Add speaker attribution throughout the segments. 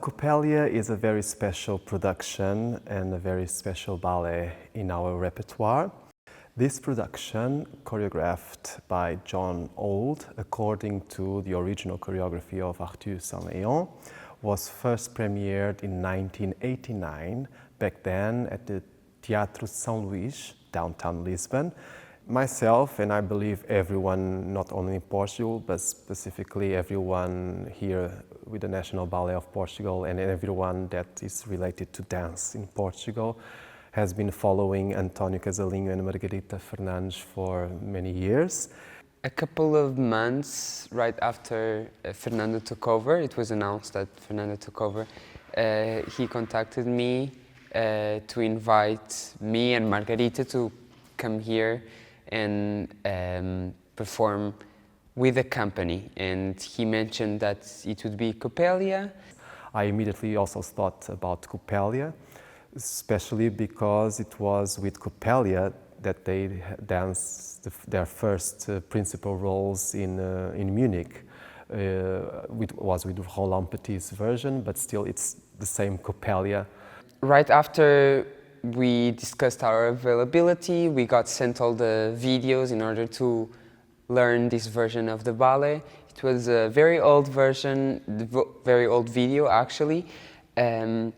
Speaker 1: Coppélia is a very special production and a very special ballet in our repertoire. This production, choreographed by John Auld according to the original choreography of Arthur Saint-Léon, was first premiered in 1989, back then at the Teatro São Luís, downtown Lisbon. Myself, and I believe everyone, not only in Portugal, but specifically everyone here with the National Ballet of Portugal and everyone that is related to dance in Portugal, has been following António Casalinho and Margarita Fernandes for many years.
Speaker 2: A couple of months right after Fernando took over, it was announced that Fernando took over, he contacted me to invite me and Margarita to come here and perform with a company, and he mentioned that it would be Coppélia.
Speaker 1: I immediately also thought about Coppélia, especially because it was with Coppélia that they danced their first principal roles in Munich. It was with Roland Petit's version, but still it's the same Coppélia.
Speaker 2: Right after we discussed our availability, we got sent all the videos in order to learn this version of the ballet. It was a very old version, very old video actually, and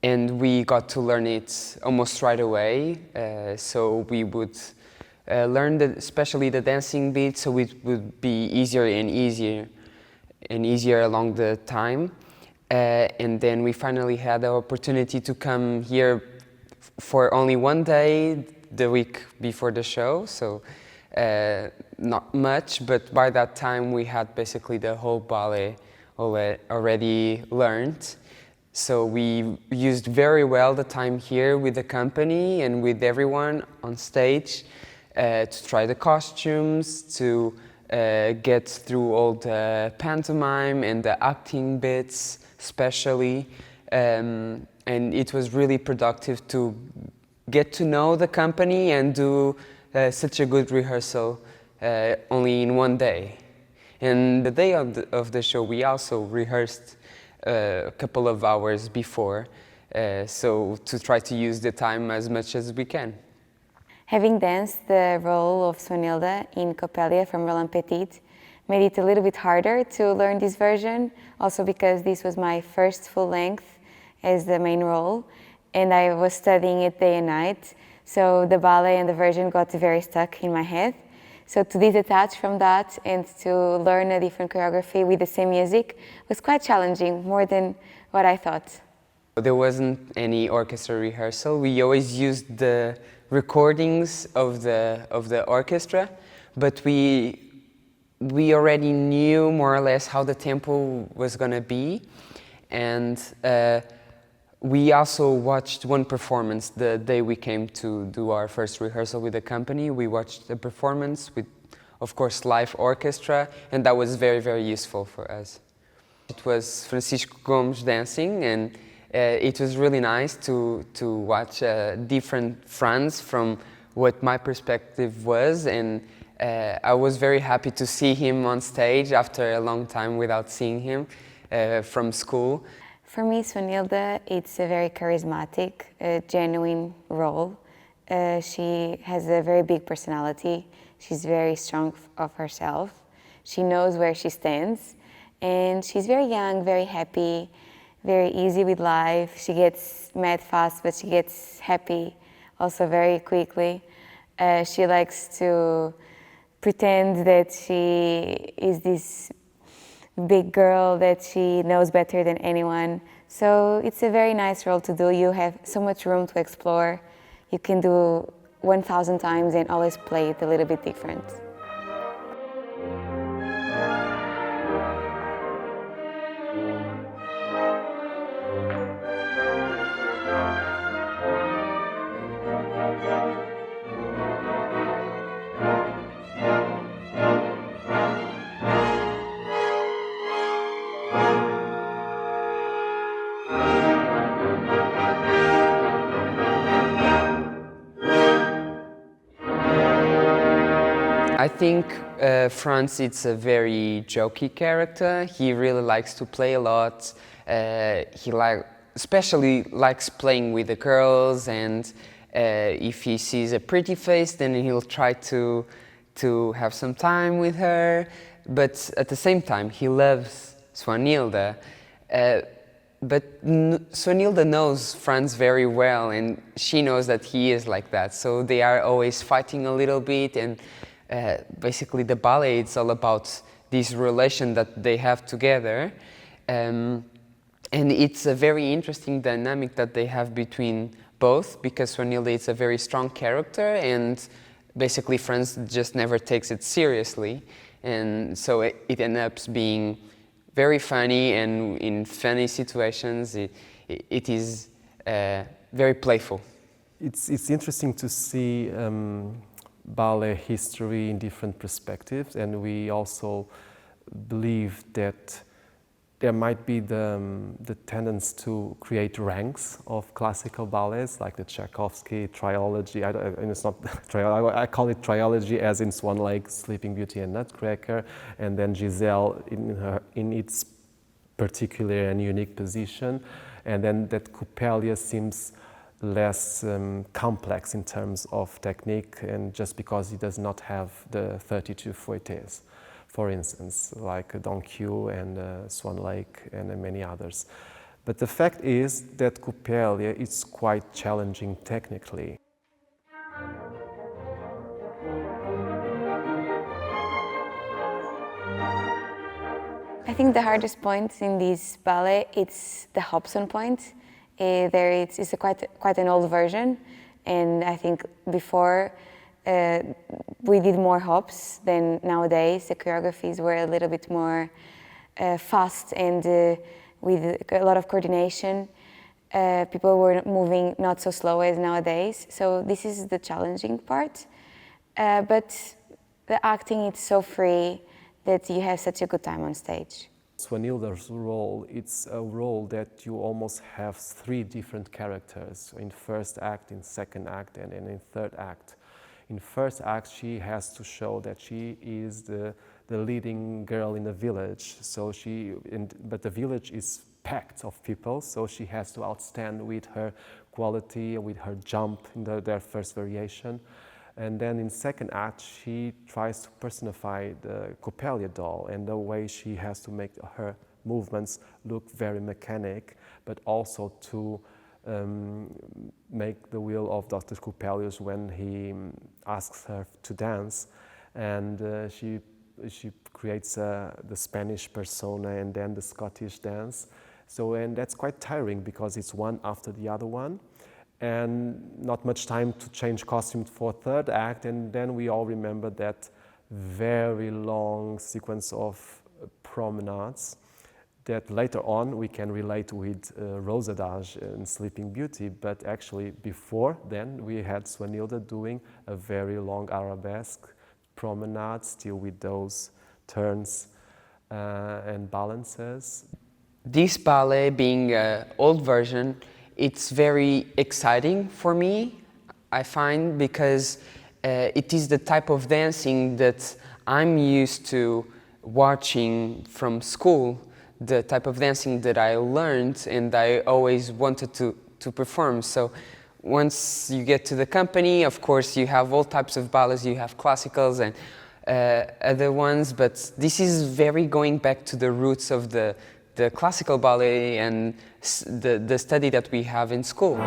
Speaker 2: we got to learn it almost right away. So we would learn especially the dancing beat, so it would be easier and easier along the time. And then we finally had the opportunity to come here for only one day, the week before the show, so not much, but by that time we had basically the whole ballet already learned. So we used very well the time here with the company and with everyone on stage to try the costumes, to get through all the pantomime and the acting bits especially. And it was really productive to get to know the company and do such a good rehearsal only in one day. And the day of the show we also rehearsed a couple of hours before, so to try to use the time as much as we can.
Speaker 3: Having danced the role of Swanhilda in Coppélia from Roland Petit made it a little bit harder to learn this version, also because this was my first full length as the main role, and I was studying it day and night, so the ballet and the version got very stuck in my head. So to detach from that and to learn a different choreography with the same music was quite challenging, more than what I thought.
Speaker 2: There wasn't any orchestra rehearsal. We always used the recordings of the orchestra, but we already knew more or less how the tempo was going to be, and we also watched one performance the day we came to do our first rehearsal with the company. We watched a performance with, of course, live orchestra, and that was very, very useful for us. It was Francisco Gomes dancing, and it was really nice to watch different Franz from what my perspective was, and I was very happy to see him on stage after a long time without seeing him from school.
Speaker 3: For me, Swanhilda, it's a very charismatic, genuine role. She has a very big personality. She's very strong of herself. She knows where she stands, and she's very young, very happy, very easy with life. She gets mad fast, but she gets happy also very quickly. She likes to pretend that she is this big girl, that she knows better than anyone. So it's a very nice role to do. You have so much room to explore. You can do 1,000 times and always play it a little bit different.
Speaker 2: I think Franz is a very jokey character. He really likes to play a lot. He especially likes playing with the girls, and if he sees a pretty face, then he'll try to have some time with her. But at the same time, he loves Swanhilda. But Swanhilda knows Franz very well, and she knows that he is like that. So they are always fighting a little bit, and basically the ballet, it's all about this relation that they have together. And it's a very interesting dynamic that they have between both, because Swanhilda is a very strong character, and basically Franz just never takes it seriously. And so it ends up being very funny, and in funny situations it is very playful.
Speaker 1: It's interesting to see ballet history in different perspectives, and we also believe that there might be the tendency to create ranks of classical ballets, like the Tchaikovsky trilogy. And it's not I call it trilogy, as in Swan Lake, Sleeping Beauty, and Nutcracker, and then Giselle in its particular and unique position, and then that Coppélia seems less complex in terms of technique, and just because he does not have the 32 fouettes, for instance, like Don Q and Swan Lake and many others. But the fact is that Coppélia is quite challenging technically.
Speaker 3: I think the hardest point in this ballet, it's the Hobson point. It's quite an old version, and I think before we did more hops than nowadays. The choreographies were a little bit more fast and with a lot of coordination. People were moving not so slow as nowadays. So this is the challenging part. But the acting, it's so free that you have such a good time on stage.
Speaker 1: Swanhilda's role, it's a role that you almost have three different characters in first act, in second act, and in third act. In first act, she has to show that she is the leading girl in the village. But the village is packed of people, so she has to outstand with her quality, with her jump in their first variation. And then in second act, she tries to personify the Coppélia doll, and the way she has to make her movements look very mechanic, but also to make the will of Dr. Coppélius when he asks her to dance. And she creates the Spanish persona and then the Scottish dance. And that's quite tiring because it's one after the other one. And not much time to change costume for third act, and then we all remember that very long sequence of promenades that later on we can relate with Rosadage and Sleeping Beauty, but actually before then we had Swanhilda doing a very long arabesque promenade, still with those turns and balances.
Speaker 2: This ballet being an old version, it's very exciting for me, I find, because it is the type of dancing that I'm used to watching from school, the type of dancing that I learned and I always wanted to perform. So once you get to the company, of course, you have all types of ballets, you have classicals and other ones, but this is very going back to the roots of the classical ballet and the study that we have in school.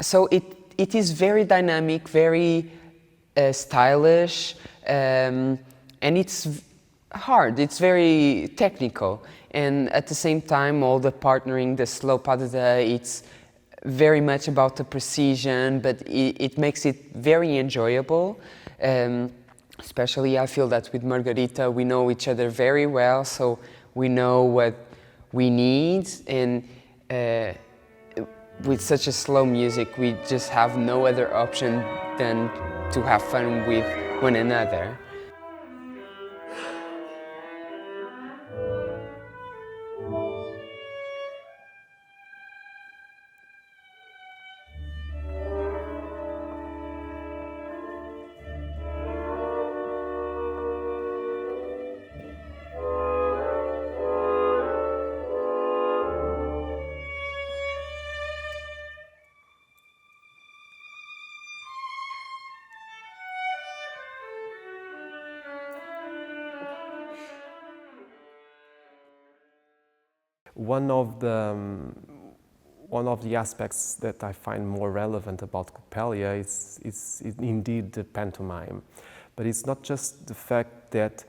Speaker 2: So it is very dynamic, very stylish, and it's hard, it's very technical, and at the same time all the partnering, the slow pas de deux, it's very much about the precision, but it makes it very enjoyable. Especially I feel that with Margarita we know each other very well, so we know what we need, and with such a slow music we just have no other option than to have fun with one another.
Speaker 1: One of the aspects that I find more relevant about Coppélia is indeed the pantomime. But it's not just the fact that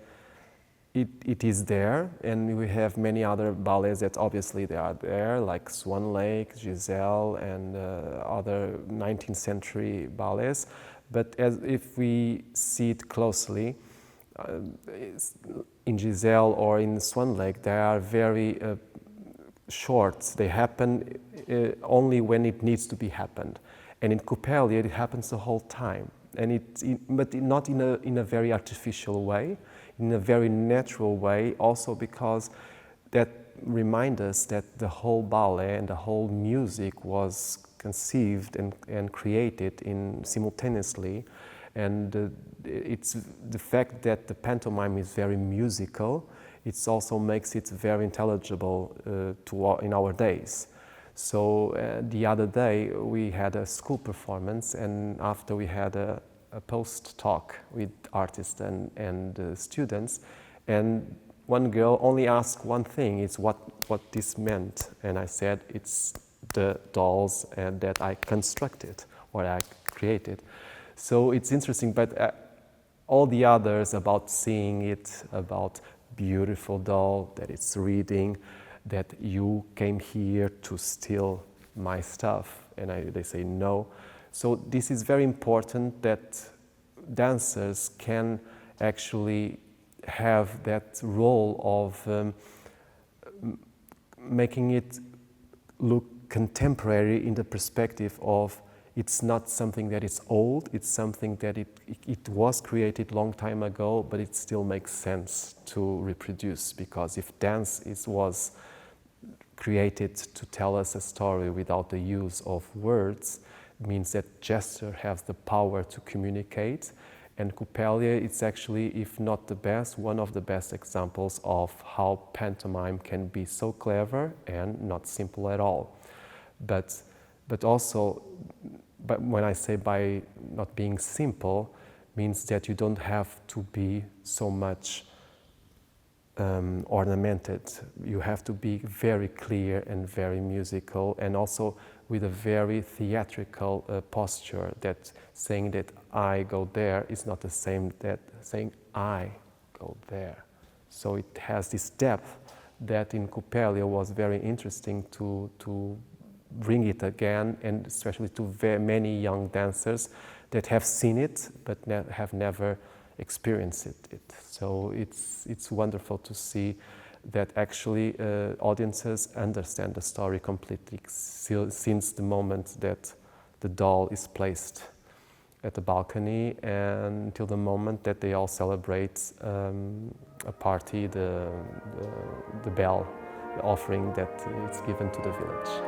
Speaker 1: it is there, and we have many other ballets that obviously they are there, like Swan Lake, Giselle, and other 19th century ballets. But if we see it closely, in Giselle or in Swan Lake, they are very short. They happen only when it needs to be happened. And in Coppélia, it happens the whole time. And but not in a very artificial way, in a very natural way, also because that reminds us that the whole ballet and the whole music was conceived and created simultaneously. And it's the fact that the pantomime is very musical, it also makes it very intelligible in our days. So the other day we had a school performance, and after we had a post talk with artists and students, and one girl only asked one thing, it's what this meant, and I said it's the dolls that I constructed or I created. So it's interesting, but all the others about seeing it, about beautiful doll, that it's reading, that you came here to steal my stuff, and they say no. So this is very important that dancers can actually have that role of making it look contemporary in the perspective of it's not something that is old, it's something that it was created long time ago, but it still makes sense to reproduce, because if dance was created to tell us a story without the use of words, it means that gesture has the power to communicate. And Coppélia, it's actually, if not the best, one of the best examples of how pantomime can be so clever and not simple at all. But also, when I say by not being simple, means that you don't have to be so much ornamented. You have to be very clear and very musical, and also with a very theatrical posture, that saying that I go there is not the same that saying I go there. So it has this depth that in Coppélia was very interesting to bring it again, and especially to very many young dancers that have seen it but have never experienced it. So it's wonderful to see that actually audiences understand the story completely since the moment that the doll is placed at the balcony and until the moment that they all celebrate a party, the bell, the offering that is given to the village.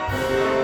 Speaker 4: Thank you.